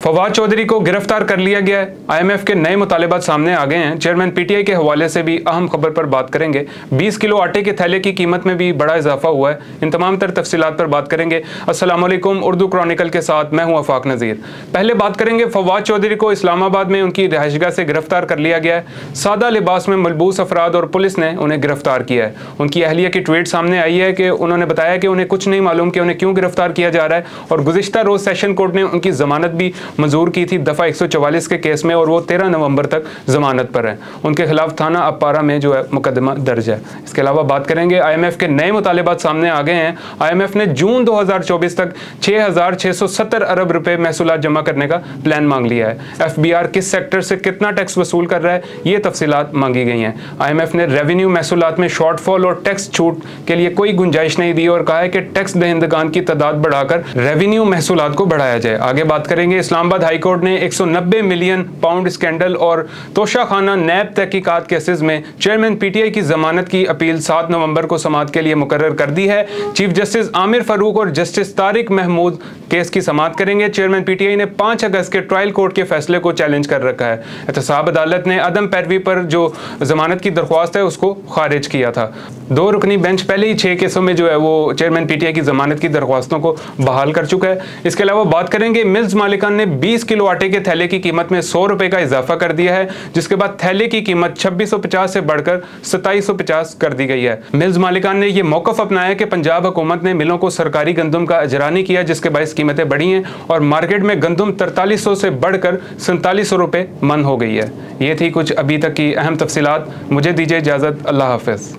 फवाद चौधरी को गिरफ्तार कर लिया गया है। IMF के नए मुतालिबात सामने आ गए हैं। चेयरमैन PTI के हवाले से भी अहम खबर पर बात करेंगे। 20 किलो आटे के थैले की कीमत में भी बड़ा इजाफा हुआ है। इन तमाम तर तफसीलात पर बात करेंगे। अस्सलाम वालेकुम, उर्दू क्रॉनिकल के साथ मैं हूं आफाक नज़ीर। पहले बात करेंगे फवाद चौधरी को इस्लामाबाद में उनकी रिहाइशगाह से गिरफ्तार कर लिया गया है। सादा लिबास में मलबूस अफराद और पुलिस ने उन्हें गिरफ्तार किया है। उनकी अहलिया की ट्वीट सामने आई है कि उन्होंने बताया कि उन्हें कुछ नहीं मालूम कि उन्हें क्यों गिरफ्तार किया जा रहा है और गुज़िश्ता रोज़ सेशन कोर्ट ने उनकी जमानत भी मंजूर की थी दफ़ा 144 के केस में, और वो 13 नवंबर तक जमानत पर हैं। उनके खिलाफ थाना अपारा में जो है मुकदमा दर्ज है। इसके अलावा बात करेंगे IMF के नए मुतालिबात सामने आ गए हैं। IMF ने जून 2024 तक 6,670 अरब रुपए महसूलात जमा करने का प्लान मांग लिया है। FBR किस सेक्टर से कितना टैक्स वसूल कर रहा है, ये तफसीलात मांगी गई हैं। IMF ने रेवेन्यू महसूलात में शॉर्टफॉल और टैक्स छूट के लिए कोई गुंजाइश नहीं दी और कहा है कि टैक्स दहिंदगान की तादाद बढ़ाकर रेवेन्यू महसूलात को बढ़ाया जाए। आगे बात करेंगे, इस्लामाबाद हाई कोर्ट ने 190 मिलियन पाउंड स्कैंडल और तोशाखाना नैब तहकीकात केसेस में चेयरमैन PTI की जमानत की अपील 7 नवंबर को समाअत के लिए मुकर्रर कर दी है। चीफ जस्टिस आमिर फारूक और जस्टिस तारिक महमूद केस की समाअत करेंगे। चेयरमैन PTI ने 5 अगस्त के ट्रायल कोर्ट के फैसले को चैलेंज कर रखा है। एहतसाब अदालत ने अदम पैरवी पर जो जमानत की दरख्वास्त है उसको खारिज किया था। 2 रुकनी बेंच पहले ही 6 केसों में जो है वो चेयरमैन PTI की जमानत की दरख्वास्तों को बहाल कर चुका है। इसके अलावा बात करेंगे, मिल्स मालिकान ने 20 किलो आटे के थैले की कीमत में 100 रुपए का इजाफा कर दिया है, जिसके बाद थैले की कीमत 2650 से बढ़कर 2750 कर दी गई है। मिल्स मालिकान ने यह मौकफ अपनाया कि पंजाब हुकूमत ने मिलों को सरकारी गंदम का अजरा नहीं किया, जिसके बायस कीमतें बढ़ी हैं और मार्केट में गंदम 4300 से बढ़कर 4700 रुपए मन हो गई है। ये थी कुछ अभी तक की अहम तफसीलात। मुझे दीजिए इजाजत। अल्लाह हाफिज।